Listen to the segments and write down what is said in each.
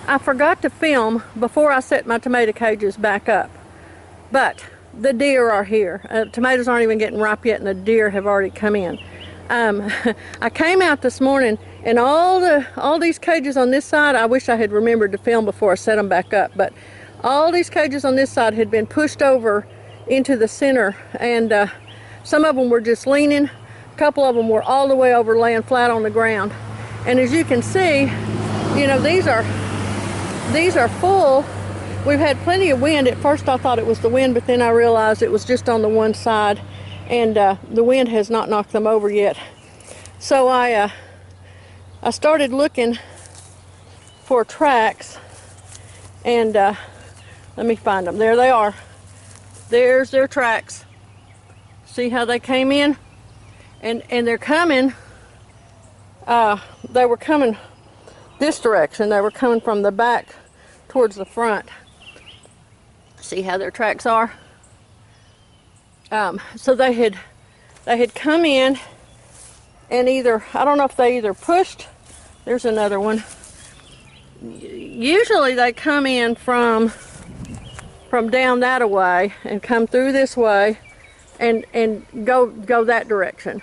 I forgot to film before I set my tomato cages back up, but the deer are here. Tomatoes aren't even getting ripe yet and the deer have already come in. I came out this morning and all these cages on this side, I wish I had remembered to film before I set them back up, but all these cages on this side had been pushed over into the center, and some of them were just leaning. A couple of them were all the way over laying flat on the ground. And as you can see, you know, these are full. We've had plenty of wind. At first I thought it was the wind, but then I realized it was just on the one side, and the wind has not knocked them over yet. So I started looking for tracks, and let me find them. There they are. There's their tracks. See how they came in? And they're coming, they were coming this direction. They were coming from the back towards the front. See how their tracks are? So they had come in and I don't know if they either pushed, there's another one. Usually they come in from down that way and come through this way and go that direction.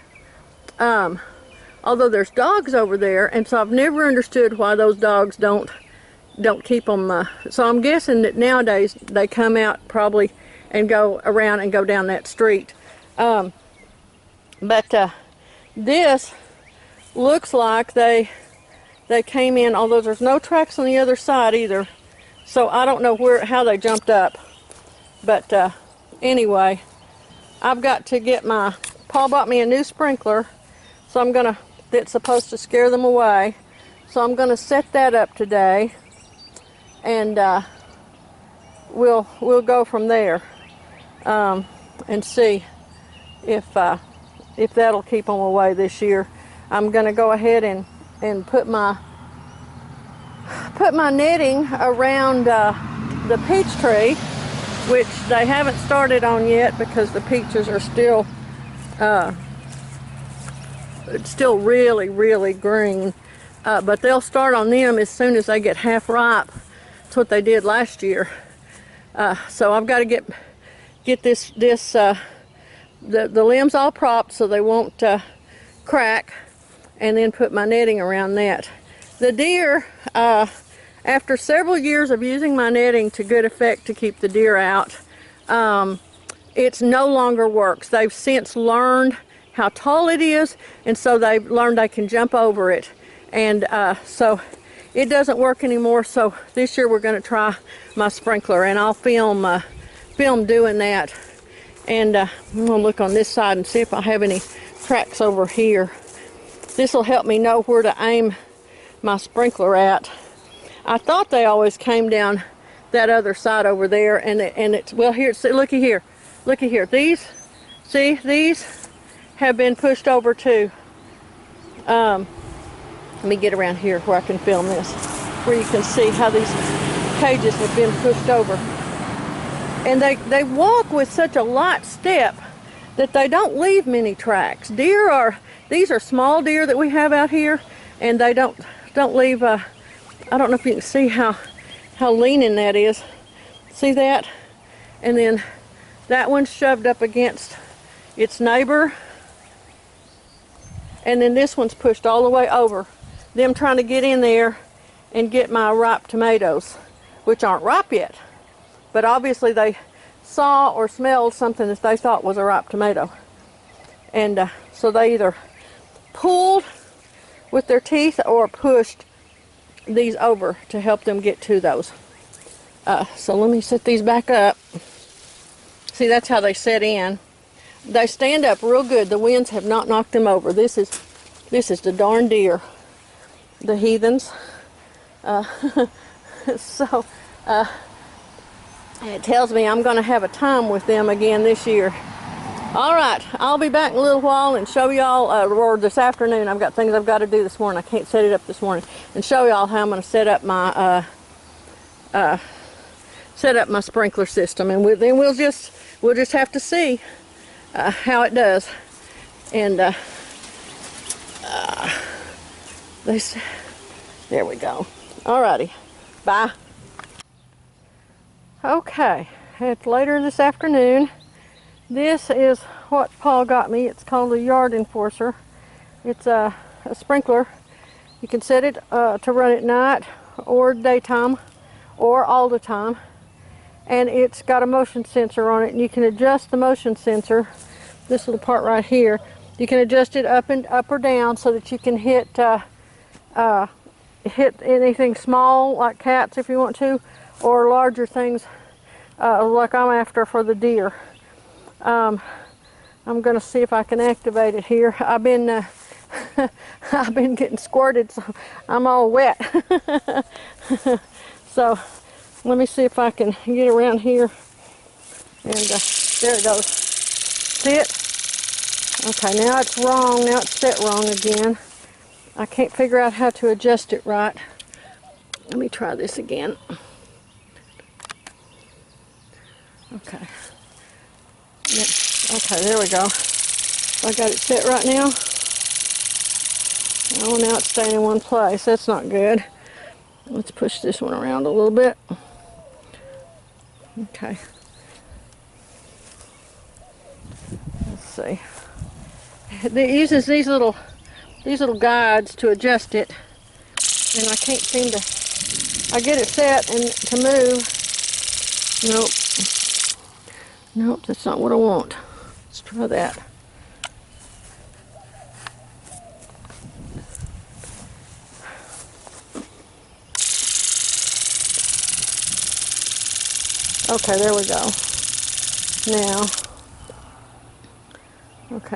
Although there's dogs over there, and so I've never understood why those dogs don't keep them. So I'm guessing that nowadays they come out probably and go around and go down that street. But this looks like they came in, although there's no tracks on the other side either. So I don't know how they jumped up. But anyway, I've got to get Paul bought me a new sprinkler, so that's supposed to scare them away. So I'm gonna set that up today, and we'll go from there and see if that'll keep them away this year. I'm gonna go ahead and put my netting around the peach tree, which they haven't started on yet because the peaches are still really green, but they'll start on them as soon as they get half ripe. That's what they did last year. So I've got to get the limbs all propped so they won't crack, and then put my netting around that. The deer, after several years of using my netting to good effect to keep the deer out, it's no longer works. They've since learned how tall it is, and so they've learned they can jump over it, and so it doesn't work anymore. So this year we're going to try my sprinkler, and I'll film doing that, and I'm going to look on this side and see if I have any tracks over here. This will help me know where to aim my sprinkler at. I thought they always came down that other side over there, and it's, well, here, see, looky here, these have been pushed over too. Let me get around here where I can film this, where you can see how these cages have been pushed over. And they walk with such a light step that they don't leave many tracks. These are small deer that we have out here, and they don't leave, I don't know if you can see how leaning that is. See that? And then that one's shoved up against its neighbor. And then this one's pushed all the way over. Them trying to get in there and get my ripe tomatoes, which aren't ripe yet. But obviously they saw or smelled something that they thought was a ripe tomato. And so they either pulled with their teeth or pushed these over to help them get to those. So let me set these back up. See, that's how they set in. They stand up real good. The winds have not knocked them over. This is the darn deer, the heathens. So it tells me I'm going to have a time with them again this year. All right, I'll be back in a little while and show y'all, or this afternoon. I've got things I've got to do this morning. I can't set it up this morning, and show y'all how I'm going to set up my sprinkler system, and then we'll just have to see how it does. And there we go. Alrighty, Bye. Okay, it's later this afternoon. This is what Paul got me. It's called a Yard Enforcer. It's a sprinkler. You can set it to run at night or daytime or all the time. And it's got a motion sensor on it, and you can adjust the motion sensor, this little part right here. You can adjust it up or down so that you can hit anything small like cats if you want to, or larger things like I'm after for the deer. I'm going to see if I can activate it here. I've been I've been getting squirted, so I'm all wet. So let me see if I can get around here. And there it goes. See it? Okay, now it's wrong. Now it's set wrong again. I can't figure out how to adjust it right. Let me try this again. Okay. Okay, there we go. I got it set right now. Oh, now it's staying in one place. That's not good. Let's push this one around a little bit. Okay. Let's see. It uses these little guides to adjust it, and I can't seem to. I get it set and to move. Nope, that's not what I want. Let's try that. Okay, there we go.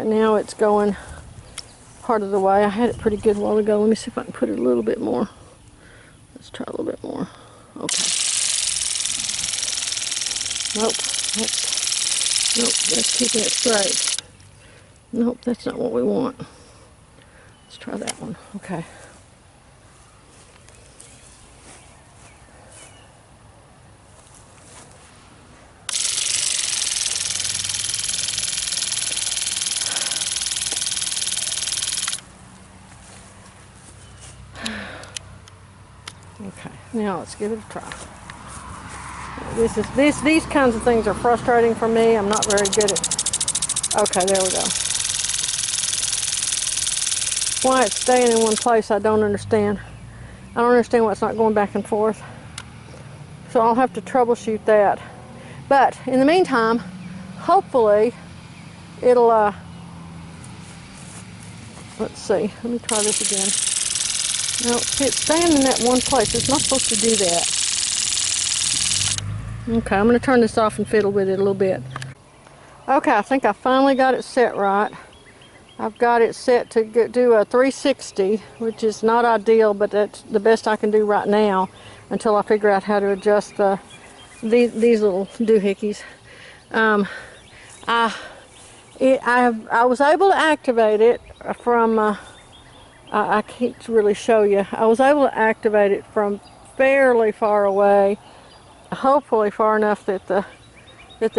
Now it's going part of the way. I had it pretty good a while ago. Let me see if I can put it a little bit more. Let's try a little bit more. Okay. Nope, that's keeping it straight. Nope, that's not what we want. Let's try that one. Okay. Okay, now let's give it a try. These kinds of things are frustrating for me. I'm not very good at. Okay, there we go. Why it's staying in one place, I don't understand. I don't understand why it's not going back and forth. So I'll have to troubleshoot that. But in the meantime, hopefully it'll. Let's see. Let me try this again. No, it's staying in that one place. It's not supposed to do that. Okay, I'm going to turn this off and fiddle with it a little bit. Okay, I think I finally got it set right. I've got it set to do a 360, which is not ideal, but that's the best I can do right now until I figure out how to adjust these little doohickeys. I was able to activate it from. I can't really show you. I was able to activate it from fairly far away, hopefully far enough that the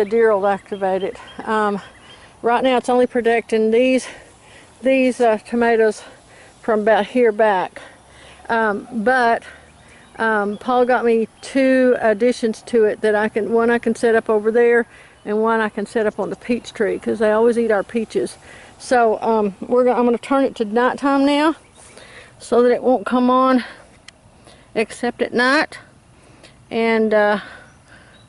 deer will activate it. Right now it's only protecting these tomatoes from about here back. But Paul got me 2 additions to it that one I can set up over there and one I can set up on the peach tree because they always eat our peaches. So I'm going to turn it to nighttime now so that it won't come on except at night, and I'm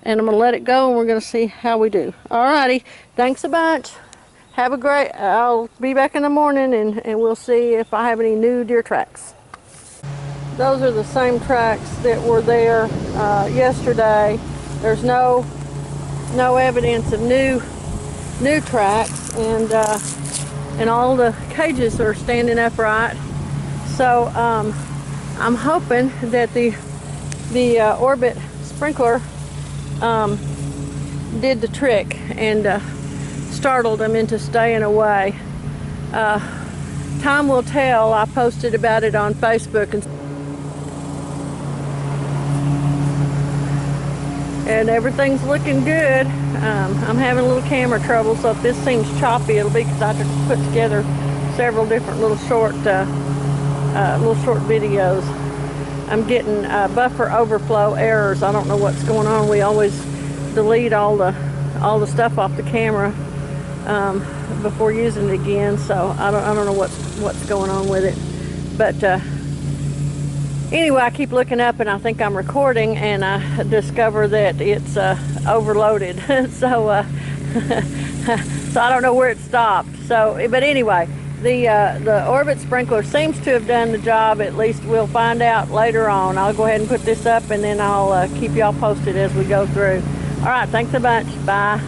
going to let it go and we're going to see how we do. Alrighty, thanks a bunch. Have a great, I'll be back in the morning and we'll see if I have any new deer tracks. Those are the same tracks that were there yesterday. There's no evidence of new tracks, and all the cages are standing upright. So I'm hoping that the Orbit sprinkler did the trick and startled them into staying away. Time will tell. I posted about it on Facebook and everything's looking good. I'm having a little camera trouble, so if this seems choppy, it'll be because I have to put together several different little short videos. I'm getting buffer overflow errors. I don't know what's going on. We always delete all the stuff off the camera before using it again, so I don't know what's going on with it. But anyway, I keep looking up and I think I'm recording, and I discover that it's overloaded. So so I don't know where it stopped. So, but anyway, the Orbit sprinkler seems to have done the job. At least we'll find out later on. I'll go ahead and put this up, and then I'll keep y'all posted as we go through. All right, thanks a bunch. Bye.